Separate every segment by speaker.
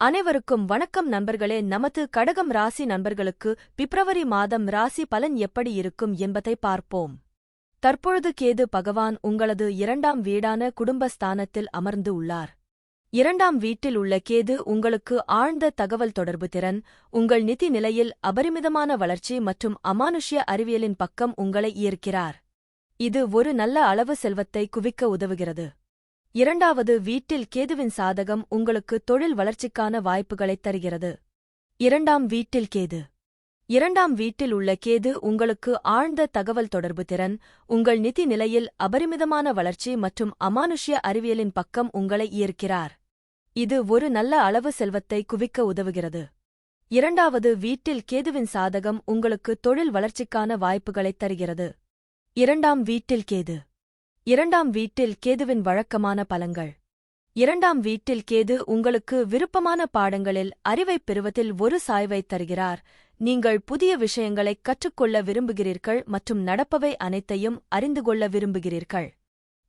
Speaker 1: அனைவருக்கும் வணக்கம் நண்பர்களே. நமது கடகம் ராசி நண்பர்களுக்கு பிப்ரவரி மாதம் ராசி பலன் எப்படி இருக்கும் என்பதை பார்ப்போம். தற்பொழுது கேது பகவான் உங்களது 2ஆம் வீடான குடும்பஸ்தானத்தில் அமர்ந்து உள்ளார். 2ஆம் வீட்டில் உள்ள கேது உங்களுக்கு ஆழ்ந்த தகவல் தொடர்பு திறன், உங்கள் நிதி நிலையில் அபரிமிதமான வளர்ச்சி மற்றும் அமானுஷ்ய அறிவியலின் பக்கம் உங்களை ஈர்க்கிறார். இது ஒரு நல்ல அளவு செல்வத்தை குவிக்க உதவுகிறது. 2வது வீட்டில் கேதுவின் சாதகம் உங்களுக்கு தொழில் வளர்ச்சிக்கான வாய்ப்புகளைத் தருகிறது. 2ஆம் வீட்டில் கேது. 2ஆம் வீட்டில் உள்ள கேது உங்களுக்கு ஆழ்ந்த தகவல் தொடர்பு திறன், உங்கள் நிதி நிலையில் அபரிமிதமான வளர்ச்சி மற்றும் அமானுஷ்ய அறிவியலின் பக்கம் உங்களை ஈர்க்கிறார். இது ஒரு நல்ல அளவு செல்வத்தை குவிக்க உதவுகிறது. 2வது வீட்டில் கேதுவின் சாதகம் உங்களுக்கு தொழில் வளர்ச்சிக்கான வாய்ப்புகளைத் தருகிறது. 2ஆம் வீட்டில் கேது. 2ஆம் வீட்டில் கேதுவின் வழக்கமான பலன்கள். 2ஆம் வீட்டில் கேது உங்களுக்கு விருப்பமான பாடங்களில் அறிவைப் பெறுவதில் ஒரு சாய்வைத் தருகிறார். நீங்கள் புதிய விஷயங்களைக் கற்றுக்கொள்ள விரும்புகிறீர்கள் மற்றும் நடப்பவை அனைத்தையும் அறிந்து கொள்ள விரும்புகிறீர்கள்.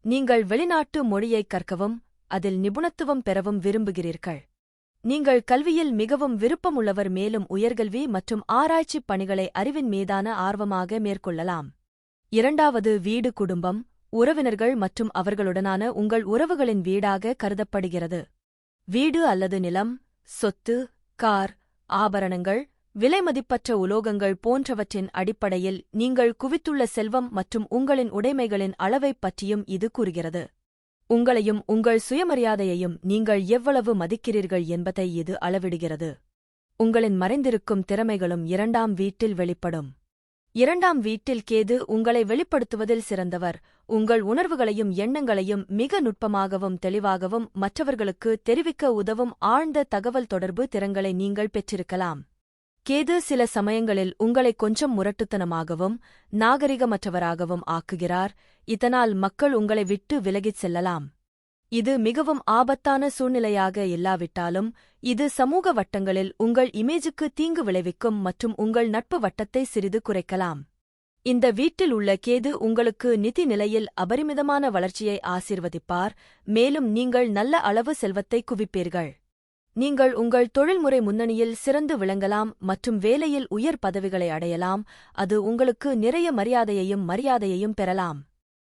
Speaker 1: நீங்கள் வெளிநாட்டு மொழியைக் கற்கவும் அதில் நிபுணத்துவம் பெறவும் விரும்புகிறீர்கள். நீங்கள் கல்வியில் மிகவும் விருப்பமுள்ளவர், மேலும் உயர்கல்வி மற்றும் ஆராய்ச்சிப் பணிகளை அறிவின் மீதான ஆர்வமாக மேற்கொள்ளலாம். 2வது வீடு குடும்பம், உறவினர்கள் மற்றும் அவர்களுடனான உங்கள் உறவுகளின் வீடாக கருதப்படுகிறது. வீடு அல்லது நிலம், சொத்து, கார், ஆபரணங்கள், விலைமதிப்பற்ற உலோகங்கள் போன்றவற்றின் அடிப்படையில் நீங்கள் குவித்துள்ள செல்வம் மற்றும் உங்களின் உடைமைகளின் அளவைப் பற்றியும் இது கூறுகிறது. உங்களையும் உங்கள் சுயமரியாதையையும் நீங்கள் எவ்வளவு மதிக்கிறீர்கள் என்பதை இது அளவிடுகிறது. உங்களின் மறைந்திருக்கும் திறமைகளும் 2ஆம் வீட்டில் வெளிப்படும். 2ஆம் வீட்டில் கேது உங்களை வெளிப்படுத்துவதில் சிறந்தவர். உங்கள் உணர்வுகளையும் எண்ணங்களையும் மிக நுட்பமாகவும் தெளிவாகவும் மற்றவர்களுக்கு தெரிவிக்க உதவும் ஆழ்ந்த தகவல் தொடர்பு திறன்களை நீங்கள் பெற்றிருக்கலாம். கேது சில சமயங்களில் உங்களை கொஞ்சம் முரட்டுத்தனமாகவும் நாகரிகமற்றவராகவும் ஆக்குகிறார். இதனால் மக்கள் உங்களை விட்டு விலகிச் செல்லலாம். இது மிகவும் ஆபத்தான சூழ்நிலையாக இல்லாவிட்டாலும் இது சமூக வட்டங்களில் உங்கள் இமேஜுக்கு தீங்கு விளைவிக்கும் மற்றும் உங்கள் நட்பு வட்டத்தை சிறிது குறைக்கலாம். இந்த வீட்டில் உள்ள கேது உங்களுக்கு நிதி நிலையில் அபரிமிதமான வளர்ச்சியை ஆசீர்வதிப்பார், மேலும் நீங்கள் நல்ல அளவு செல்வத்தை குவிப்பீர்கள். நீங்கள் உங்கள் தொழில்முறை முன்னணியில் சிறந்து விளங்கலாம் மற்றும் வேலையில் உயர் பதவிகளை அடையலாம். அது உங்களுக்கு நிறைய மரியாதையையும் பெறலாம்.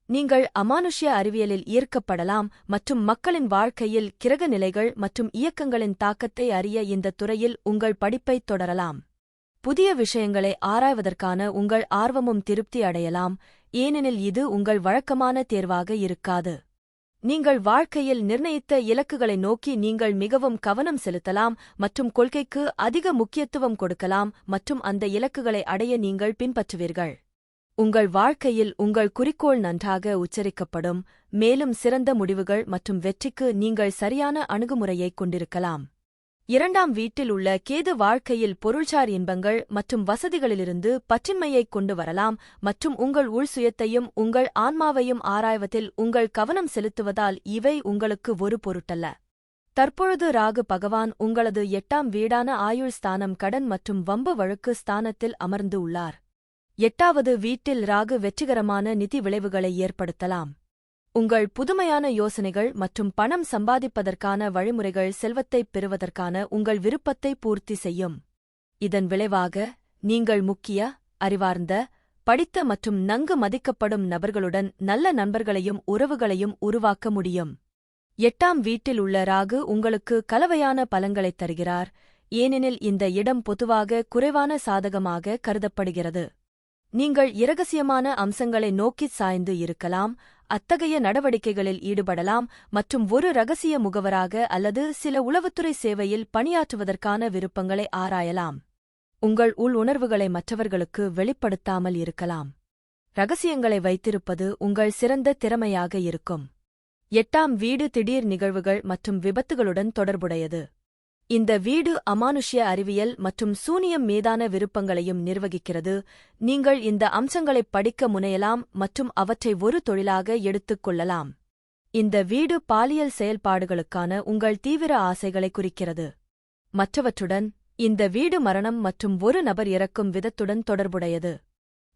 Speaker 1: நீங்கள் அமானுஷ்ய அறிவியலில் ஈர்க்கப்படலாம் மற்றும் மக்களின் வாழ்க்கையில் கிரக நிலைகள் மற்றும் இயக்கங்களின் தாக்கத்தை அறிய இந்த துறையில் உங்கள் படிப்பைத் தொடரலாம். புதிய விஷயங்களை ஆராய்வதற்கான உங்கள் ஆர்வமும் திருப்தி அடையலாம், ஏனெனில் இது உங்கள் வழக்கமான தேர்வாக இருக்காது. நீங்கள் வாழ்க்கையில் நிர்ணயித்த இலக்குகளை நோக்கி நீங்கள் மிகவும் கவனம் செலுத்தலாம் மற்றும் கொள்கைக்கு அதிக முக்கியத்துவம் கொடுக்கலாம் மற்றும் அந்த இலக்குகளை அடைய நீங்கள் பின்பற்றுவீர்கள். உங்கள் வாழ்க்கையில் உங்கள் குறிக்கோள் நன்றாக உச்சரிக்கப்படும், மேலும் சிறந்த முடிவுகள் மற்றும் வெற்றிக்கு நீங்கள் சரியான அணுகுமுறையைக் கொண்டிருக்கலாம். 2ஆம் வீட்டில் உள்ள கேது வாழ்க்கையில் பொருள்சார் இன்பங்கள் மற்றும் வசதிகளிலிருந்து பற்றின்மையைக் கொண்டு வரலாம் மற்றும் உங்கள் உள்சுயத்தையும் உங்கள் ஆன்மாவையும் ஆராய்வதில் உங்கள் கவனம் செலுத்துவதால் இவை உங்களுக்கு ஒரு பொருட்டல்ல. தற்பொழுது ராகு பகவான் உங்களது 8ஆம் வீடான ஆயுள் ஸ்தானம், கடன் மற்றும் வம்பு வழக்கு ஸ்தானத்தில் அமர்ந்து உள்ளார். 8வது வீட்டில் ராகு வெற்றிகரமான நிதி விளைவுகளை ஏற்படுத்தலாம். உங்கள் புதுமையான யோசனைகள் மற்றும் பணம் சம்பாதிப்பதற்கான வழிமுறைகள் செல்வத்தைப் பெறுவதற்கான உங்கள் விருப்பத்தை பூர்த்தி செய்யும். இதன் விளைவாக நீங்கள் முக்கிய, அறிவார்ந்த, படித்த மற்றும் நன்கு மதிக்கப்படும் நபர்களுடன் நல்ல நண்பர்களையும் உறவுகளையும் உருவாக்க முடியும். 8ஆம் வீட்டில் உள்ள ராகு உங்களுக்கு கலவையான பலன்களைத் தருகிறார், ஏனெனில் இந்த இடம் பொதுவாக குறைவான சாதகமாக கருதப்படுகிறது. நீங்கள் இரகசியமான அம்சங்களை நோக்கிச் சாய்ந்து இருக்கலாம், அத்தகைய நடவடிக்கைகளில் ஈடுபடலாம் மற்றும் ஒரு இரகசிய முகவராக அல்லது சில உளவுத்துறை சேவையில் பணியாற்றுவதற்கான விருப்பங்களை ஆராயலாம். உங்கள் உணர்வுகளை மற்றவர்களுக்கு வெளிப்படுத்தாமல் இருக்கலாம். இரகசியங்களை வைத்திருப்பது உங்கள் சிறந்த திறமையாக இருக்கும். 8ஆம் வீடு திடீர் நிகழ்வுகள் மற்றும் விபத்துகளுடன் தொடர்புடையது. இந்த வீடு அமானுஷ்ய அறிவியல் மற்றும் சூனியம் மீதான விருப்பங்களையும் நிர்வகிக்கிறது. நீங்கள் இந்த அம்சங்களைப் படிக்க முனையலாம் மற்றும் அவற்றை ஒரு தொழிலாக எடுத்துக் கொள்ளலாம். இந்த வீடு பாலியல் செயல்பாடுகளுக்கான உங்கள் தீவிர ஆசைகளை குறிக்கிறது. மற்றவற்றுடன், இந்த வீடு மரணம் மற்றும் ஒரு நபர் இறக்கும் விதத்துடன் தொடர்புடையது.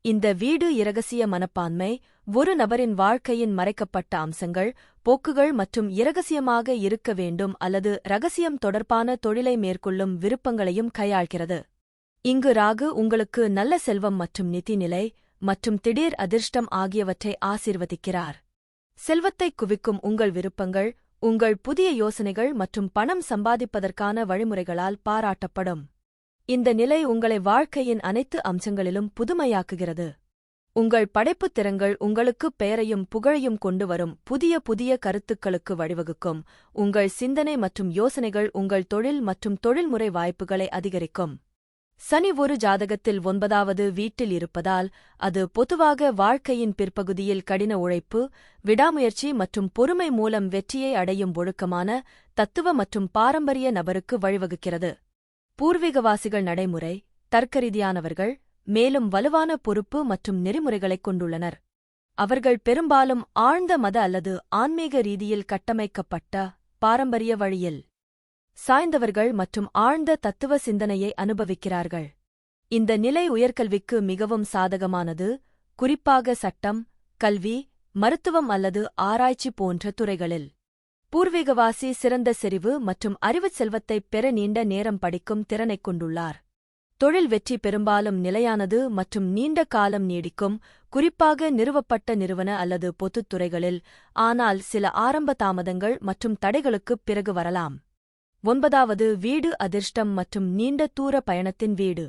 Speaker 1: இந்த வீடு இரகசிய மனப்பான்மை, ஒரு நபரின் வாழ்க்கையின் மறைக்கப்பட்ட அம்சங்கள், போக்குகள் மற்றும் இரகசியமாக இருக்க வேண்டும் அல்லது ரகசியம் தொடர்பான தொழிலை மேற்கொள்ளும் விருப்பங்களையும் கையாள்கிறது. இங்கு ராகு உங்களுக்கு நல்ல செல்வம் மற்றும் நிதிநிலை மற்றும் திடீர் அதிர்ஷ்டம் ஆகியவற்றை ஆசீர்வதிக்கிறார். செல்வத்தைக் குவிக்கும் உங்கள் விருப்பங்கள், உங்கள் புதிய யோசனைகள் மற்றும் பணம் சம்பாதிப்பதற்கான வழிமுறைகளால் பாராட்டப்படும். இந்த நிலை உங்களை வாழ்க்கையின் அனைத்து அம்சங்களிலும் புதுமையாக்குகிறது. உங்கள் படைப்புத் திறன்கள் உங்களுக்கு பெயரையும் புகழையும் கொண்டு வரும் புதிய கருத்துக்களுக்கு வழிவகுக்கும். உங்கள் சிந்தனை மற்றும் யோசனைகள் உங்கள் தொழில் மற்றும் தொழில்முறை வாய்ப்புகளை அதிகரிக்கும். சனி ஒரு ஜாதகத்தில் 9வது வீட்டில் இருப்பதால், அது பொதுவாக வாழ்க்கையின் பிற்பகுதியில் கடின உழைப்பு, விடாமுயற்சி மற்றும் பொறுமை மூலம் வெற்றியை அடையும் ஒழுக்கமான, தத்துவ மற்றும் பாரம்பரிய நபருக்கு வழிவகுக்கிறது. பூர்வீகவாசிகள் நடைமுறை, தர்க்கரீதியானவர்கள், மேலும் வலுவான பொறுப்பு மற்றும் நெறிமுறைகளைக் கொண்டுள்ளனர். அவர்கள் பெரும்பாலும் ஆழ்ந்த மத அல்லது ஆன்மீக ரீதியில் கட்டமைக்கப்பட்ட, பாரம்பரிய வழியில் சாய்ந்தவர்கள் மற்றும் ஆழ்ந்த தத்துவ சிந்தனையை அனுபவிக்கிறார்கள். இந்த நிலை உயர்கல்விக்கு மிகவும் சாதகமானது, குறிப்பாக சட்டம், கல்வி, மருத்துவம் அல்லது ஆராய்ச்சி போன்ற துறைகளில். பூர்வீகவாசி சிறந்த செறிவு மற்றும் அறிவுச் செல்வத்தைப் பெற நீண்ட நேரம் படிக்கும் திறனைக் கொண்டுள்ளார். தொழில் வெற்றி பெரும்பாலும் நிலையானது மற்றும் நீண்ட காலம் நீடிக்கும், குறிப்பாக நிறுவப்பட்ட நிறுவன அல்லது பொதுத் துறைகளில், ஆனால் சில ஆரம்ப தாமதங்கள் மற்றும் தடைகளுக்குப் பிறகு வரலாம். 9வது வீடு அதிர்ஷ்டம் மற்றும் நீண்ட தூர பயணத்தின் வீடு.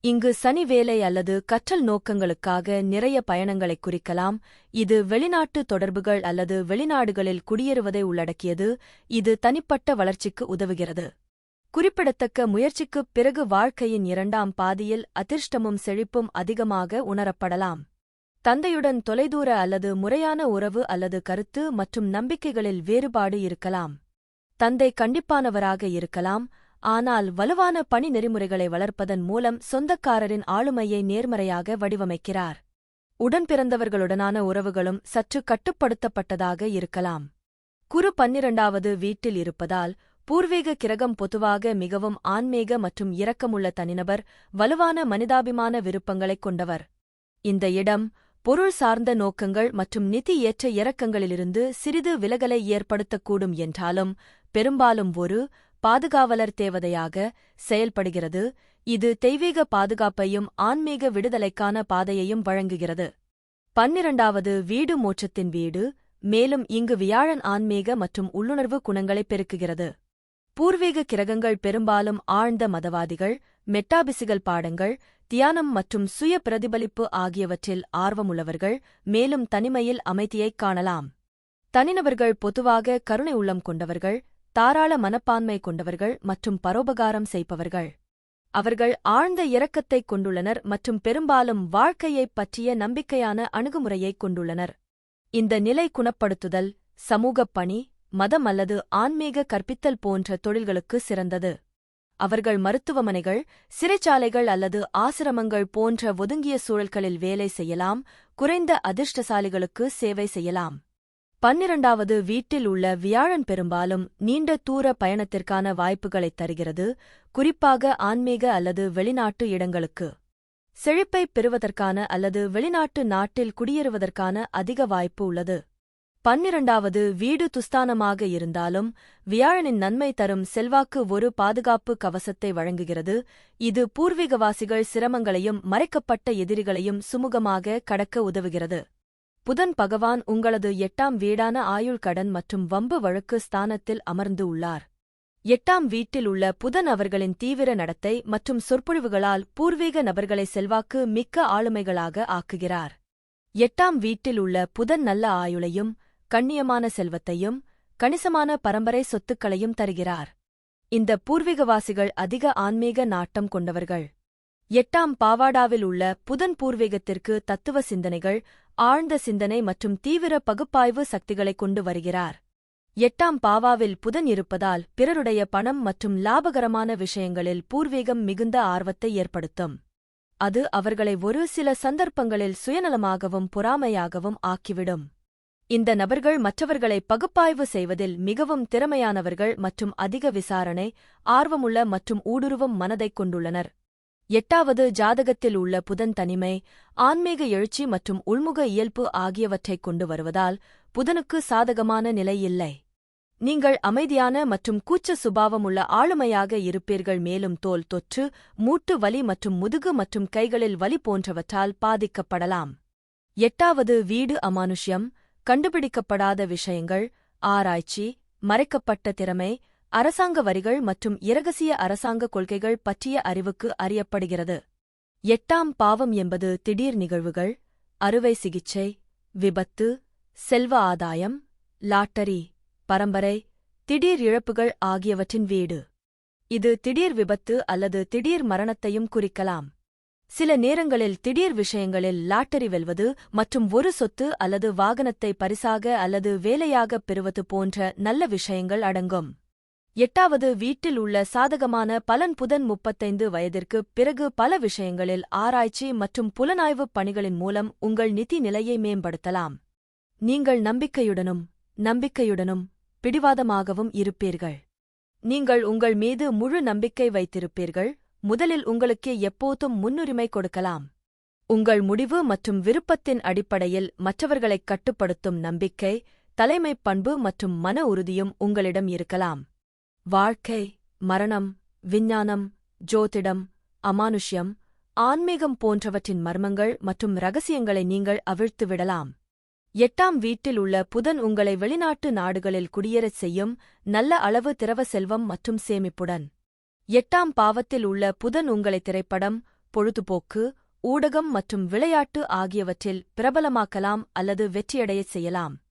Speaker 1: இங்கு சனி வேலை அல்லது கற்றல் நோக்கங்களுக்காக நிறைய பயணங்களைக் குறிக்கலாம். இது வெளிநாட்டு தொடர்புகள் அல்லது வெளிநாடுகளில் குடியேறுவதை உள்ளடக்கியது. இது தனிப்பட்ட வளர்ச்சிக்கு உதவுகிறது. குறிப்பிடத்தக்க முயற்சிக்குப் பிறகு வாழ்க்கையின் 2ஆம் பாதியில் அதிர்ஷ்டமும் செழிப்பும் அதிகமாக உணரப்படலாம். தந்தையுடன் தொலைதூர அல்லது முறையான உறவு அல்லது கருத்து மற்றும் நம்பிக்கைகளில் வேறுபாடு இருக்கலாம். தந்தை கண்டிப்பானவராக இருக்கலாம், ஆனால் வலுவான பணி நெறிமுறைகளை வளர்ப்பதன் மூலம் சொந்தக்காரரின் ஆளுமையை நேர்மறையாக வடிவமைக்கிறார். உடன்பிறந்தவர்களுடனான உறவுகளும் சற்று கட்டுப்படுத்தப்பட்டதாக இருக்கலாம். குரு 12வது வீட்டில் இருப்பதால், பூர்வீக கிரகம் பொதுவாக மிகவும் ஆன்மீக மற்றும் இரக்கமுள்ள தனிநபர், வலுவான மனிதாபிமான விருப்பங்களைக் கொண்டவர். இந்த இடம் பொருள் சார்ந்த நோக்கங்கள் மற்றும் நிதி ஏற்ற இறக்கங்களிலிருந்து சிறிது விலகலை ஏற்படுத்தக்கூடும் என்றாலும், பெரும்பாலும் ஒரு பாதுகாவலர் தேவதையாக செயல்படுகிறது. இது தெய்வீக பாதுகாப்பையும் ஆன்மீக விடுதலைக்கான பாதையையும் வழங்குகிறது. 12வது வீடு மோட்சத்தின் வீடு, மேலும் இங்கு வியாழன் ஆன்மீக மற்றும் உள்ளுணர்வு குணங்களைப் பெருக்குகிறது. பூர்வீக கிரகங்கள் பெரும்பாலும் ஆழ்ந்த மதவாதிகள், மெட்டாபிசிகல் பாடங்கள், தியானம் மற்றும் சுய பிரதிபலிப்பு ஆகியவற்றில் ஆர்வமுள்ளவர்கள், மேலும் தனிமையில் அமைதியைக் காணலாம். தனிநபர்கள் பொதுவாக கருணை உள்ளம் கொண்டவர்கள், தாராள மனப்பான்மை கொண்டவர்கள் மற்றும் பரோபகாரம் செய்பவர்கள். அவர்கள் ஆழ்ந்த இரக்கத்தைக் கொண்டுள்ளனர் மற்றும் பெரும்பாலும் வாழ்க்கையைப் பற்றிய நம்பிக்கையான அணுகுமுறையைக் கொண்டுள்ளனர். இந்த நிலை குணப்படுத்துதல், சமூகப் பணி, மதம் அல்லது ஆன்மீக கற்பித்தல் போன்ற தொழில்களுக்கு சிறந்தது. அவர்கள் மருத்துவமனைகள், சிறைச்சாலைகள் அல்லது ஆசிரமங்கள் போன்ற ஒதுங்கிய சூழல்களில் வேலை செய்யலாம். குறைந்த அதிர்ஷ்டசாலிகளுக்கு சேவை செய்யலாம். 12வது வீட்டில் உள்ள வியாழன் பெரும்பாலும் நீண்ட தூர பயணத்திற்கான வாய்ப்புகளைத் தருகிறது, குறிப்பாக ஆன்மீக அல்லது வெளிநாட்டு இடங்களுக்கு. செழிப்பைப் பெறுவதற்கான அல்லது வெளிநாட்டு நாட்டில் குடியேறுவதற்கான அதிக வாய்ப்பு உள்ளது. 12வது வீடு துஸ்தானமாக இருந்தாலும், வியாழனின் நன்மை தரும் செல்வாக்கு ஒரு பாதுகாப்பு கவசத்தை வழங்குகிறது. இது பூர்வீகவாசிகள் சிரமங்களையும் மறைக்கப்பட்ட எதிரிகளையும் சுமூகமாக கடக்க உதவுகிறது. புதன் பகவான் உங்களது 8ஆம் வீடான ஆயுள் கடன் மற்றும் வம்பு வழக்கு ஸ்தானத்தில் அமர்ந்து உள்ளார். 8ஆம் வீட்டில் உள்ள புதன் அவர்களின் தீவிர நடத்தை மற்றும் சொற்பொழிவுகளால் பூர்வீக நபர்களை செல்வாக்கு மிக்க ஆளுமைகளாக ஆக்குகிறார். 8ஆம் வீட்டில் உள்ள புதன் நல்ல ஆயுளையும், கண்ணியமான செல்வத்தையும், கணிசமான பரம்பரை சொத்துக்களையும் தருகிறார். இந்த பூர்வீகவாசிகள் அதிக ஆன்மீக நாட்டம் கொண்டவர்கள். 8ஆம் பாவாடாவில் உள்ள புதன் பூர்வீகத்திற்கு தத்துவ சிந்தனைகள், ஆழ்ந்த சிந்தனை மற்றும் தீவிர பகுப்பாய்வு சக்திகளைக் கொண்டு வருகிறார். 8ஆம் பாவாவில் புதன் இருப்பதால் பிறருடைய பணம் மற்றும் லாபகரமான விஷயங்களில் பூர்வீகம் மிகுந்த ஆர்வத்தை ஏற்படுத்தும். அது அவர்களை ஒரு சில சந்தர்ப்பங்களில் சுயநலமாகவும் பொறாமையாகவும் ஆக்கிவிடும். இந்த நபர்கள் மற்றவர்களை பகுப்பாய்வு செய்வதில் மிகவும் திறமையானவர்கள் மற்றும் அதிக விசாரணை, ஆர்வமுள்ள மற்றும் ஊடுருவும் மனதைக் கொண்டுள்ளனர். 8வது ஜாதகத்தில் உள்ள புதன் தனிமை, ஆன்மீக எழுச்சி மற்றும் உள்முக இயல்பு ஆகியவற்றைக் கொண்டு வருவதால் புதனுக்கு சாதகமான நிலை இல்லை. நீங்கள் அமைதியான மற்றும் கூச்ச சுபாவமுள்ள ஆளுமையாக இருப்பீர்கள், மேலும் தோல் தொற்று, மூட்டு வலி மற்றும் முதுகு மற்றும் கைகளில் வலி போன்றவற்றால் பாதிக்கப்படலாம். 8வது வீடு அமானுஷ்யம், கண்டுபிடிக்கப்படாத விஷயங்கள், ஆராய்ச்சி, மறைக்கப்பட்ட திறமை, அரசாங்க வரிகள் மற்றும் இரகசிய அரசாங்க கொள்கைகள் பற்றிய அறிவுக்கு அறியப்படுகிறது. 8ஆம் பாவம் என்பது திடீர் நிகழ்வுகள், அறுவை சிகிச்சை, விபத்து, செல்வ ஆதாயம், லாட்டரி, பரம்பரை, திடீர் இழப்புகள் ஆகியவற்றின் வீடு. இது திடீர் விபத்து அல்லது திடீர் மரணத்தையும் குறிக்கலாம். சில நேரங்களில் திடீர் விஷயங்களில் லாட்டரி வெல்வது மற்றும் ஒரு சொத்து அல்லது வாகனத்தை பரிசாக அல்லது வேலையாகப் பெறுவது போன்ற நல்ல விஷயங்கள் அடங்கும். 8வது வீட்டில் உள்ள சாதகமான பலன் புதன் 35 வயதிற்குப் பிறகு பல விஷயங்களில் ஆராய்ச்சி மற்றும் புலனாய்வுப் பணிகளின் மூலம் உங்கள் நிதி நிலையை மேம்படுத்தலாம். நீங்கள் நம்பிக்கையுடனும் பிடிவாதமாகவும் இருப்பீர்கள். நீங்கள் உங்கள் மீது முழு நம்பிக்கை வைத்திருப்பீர்கள், முதலில் உங்களுக்கே எப்போதும் முன்னுரிமை கொடுக்கலாம். உங்கள் முடிவு மற்றும் விருப்பத்தின் அடிப்படையில் மற்றவர்களைக் கட்டுப்படுத்தும் நம்பிக்கை, தலைமைப் பண்பு மற்றும் மன உறுதியும் உங்களிடம் இருக்கலாம். வாழ்க்கை, மரணம், விஞ்ஞானம், ஜோதிடம், அமானுஷ்யம், ஆன்மீகம் போன்றவற்றின் மர்மங்கள் மற்றும் ரகசியங்களை நீங்கள் அவிழ்த்துவிடலாம். 8ஆம் வீட்டில் உள்ள புதன் உங்களை வெளிநாட்டு நாடுகளில் குடியேறச் செய்யும், நல்ல அளவு திரவ செல்வம் மற்றும் சேமிப்புடன். 8ஆம் பாவத்தில் உள்ள புதன் உங்களை திரைப்படம், பொழுதுபோக்கு, ஊடகம் மற்றும் விளையாட்டு ஆகியவற்றில் பிரபலமாக்கலாம் அல்லது வெற்றியடையச் செய்யலாம்.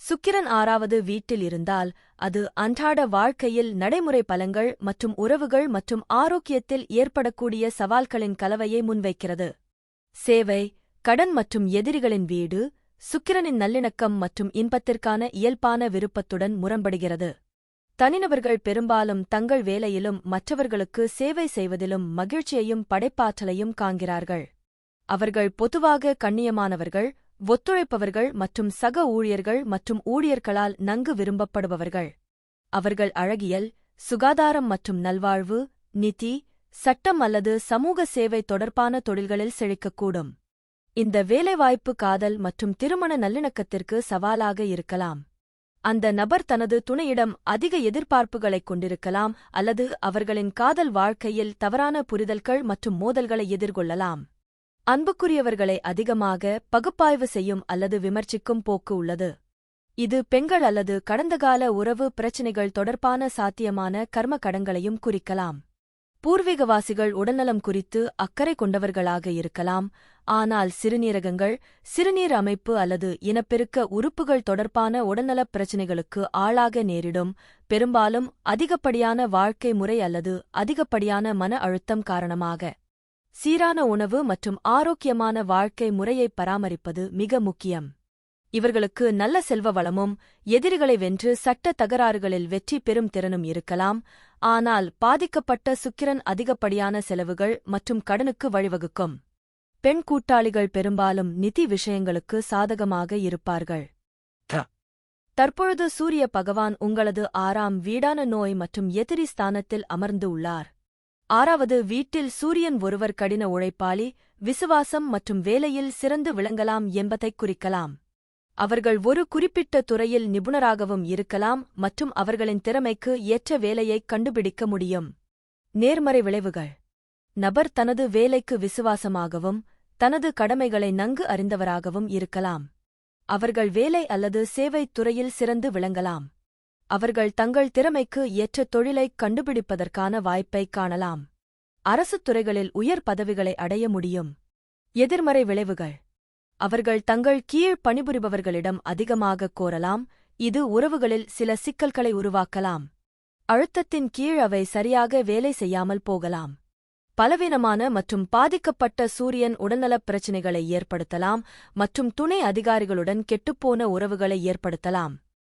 Speaker 1: சுக்கிரன் 6வது வீட்டில் இருந்தால் அது அன்றாட வாழ்க்கையில் நடைமுறை பலன்கள் மற்றும் உறவுகள் மற்றும் ஆரோக்கியத்தில் ஏற்படக்கூடிய சவால்களின் கலவையை முன்வைக்கிறது. சேவை, கடன் மற்றும் எதிரிகளின் வீடு, சுக்கிரனின் நல்லிணக்கம் மற்றும் இன்பத்திற்கான இயல்பான விருப்பத்துடன் முரண்படுகிறது. தனிநபர்கள் பெரும்பாலும் தங்கள் வேலையிலும் மற்றவர்களுக்கு சேவை செய்வதிலும் மகிழ்ச்சியையும் படைப்பாற்றலையும் காண்கிறார்கள். அவர்கள் பொதுவாக கண்ணியமானவர்கள், ஒத்துழைப்பவர்கள் மற்றும் சக ஊழியர்கள் மற்றும் ஊழியர்களால் நன்கு விரும்பப்படுபவர்கள். அவர்கள் அழகியல், சுகாதாரம் மற்றும் நல்வாழ்வு, நிதி, சட்டம் அல்லது சமூக சேவை தொடர்பான தொழில்களில் செழிக்கக்கூடும். இந்த வேலைவாய்ப்பு காதல் மற்றும் திருமண நல்லிணக்கத்திற்கு சவாலாக இருக்கலாம். அந்த நபர் தனது துணையிடம் அதிக எதிர்பார்ப்புகளைக் கொண்டிருக்கலாம் அல்லது அவர்களின் காதல் வாழ்க்கையில் தவறான புரிதல்கள் மற்றும் மோதல்களை எதிர்கொள்ளலாம். அன்புக்குரியவர்களை அதிகமாக பகுப்பாய்வு செய்யும் அல்லது விமர்சிக்கும் போக்கு உள்ளது. இது பெண்கள் அல்லது கடந்தகால உறவு பிரச்சினைகள் தொடர்பான சாத்தியமான கர்ம கடன்களையும் குறிக்கலாம். பூர்வீகவாசிகள் உடல்நலம் குறித்து அக்கறை கொண்டவர்களாக இருக்கலாம், ஆனால் சிறுநீரகங்கள், சிறுநீர் அமைப்பு அல்லது இனப்பெருக்க உறுப்புகள் தொடர்பான உடல்நலப் பிரச்சினைகளுக்கு ஆளாக நேரிடும், பெரும்பாலும் அதிகப்படியான வாழ்க்கை முறை அல்லது அதிகப்படியான மன அழுத்தம் காரணமாக. சீரான உணவு மற்றும் ஆரோக்கியமான வாழ்க்கை முறையை பராமரிப்பது மிக முக்கியம். இவர்களுக்கு நல்ல செல்வ வளமும், எதிரிகளை வென்று சட்ட தகராறுகளில் வெற்றி பெறும் திறனும் இருக்கலாம், ஆனால் பாதிக்கப்பட்ட சுக்கிரன் அதிகப்படியான செலவுகள் மற்றும் கடனுக்கு வழிவகுக்கும். பெண் கூட்டாளிகள் பெரும்பாலும் நிதி விஷயங்களுக்கு சாதகமாக இருப்பார்கள். தற்பொழுது சூரிய பகவான் உங்களது 6ஆம் வீடான நோய் மற்றும் எதிரி ஸ்தானத்தில் அமர்ந்து உள்ளார். 6வது வீட்டில் சூரியன் ஒருவர் கடின உழைப்பாளி, விசுவாசம் மற்றும் வேலையில் சிறந்து விளங்கலாம் என்பதைக் குறிக்கலாம். அவர்கள் ஒரு குறிப்பிட்ட துறையில் நிபுணராகவும் இருக்கலாம் மற்றும் அவர்களின் திறமைக்கு ஏற்ற வேலையைக் கண்டுபிடிக்க முடியும். நேர்மறை விளைவுகள்: நபர் தனது வேலைக்கு விசுவாசமாகவும் தனது கடமைகளை நன்கு அறிந்தவராகவும் இருக்கலாம். அவர்கள் வேலை அல்லது சேவைத் துறையில் சிறந்து விளங்கலாம். அவர்கள் தங்கள் திறமைக்கு ஏற்ற தொழிலைக் கண்டுபிடிப்பதற்கான வாய்ப்பைக் காணலாம். அரசுத் துறைகளில் உயர் பதவிகளை அடைய முடியும். எதிர்மறை விளைவுகள்: அவர்கள் தங்கள் கீழ் பணிபுரிபவர்களிடம் அதிகமாகக் கோரலாம், இது உறவுகளில் சில சிக்கல்களை உருவாக்கலாம். அழுத்தத்தின் கீழ் அவை சரியாக வேலை செய்யாமல் போகலாம். பலவீனமான மற்றும் பாதிக்கப்பட்ட சூரியன் உடல்நலப் பிரச்சினைகளை ஏற்படுத்தலாம் மற்றும் துணை அதிகாரிகளுடன் கெட்டுப்போன உறவுகளை ஏற்படுத்தலாம்.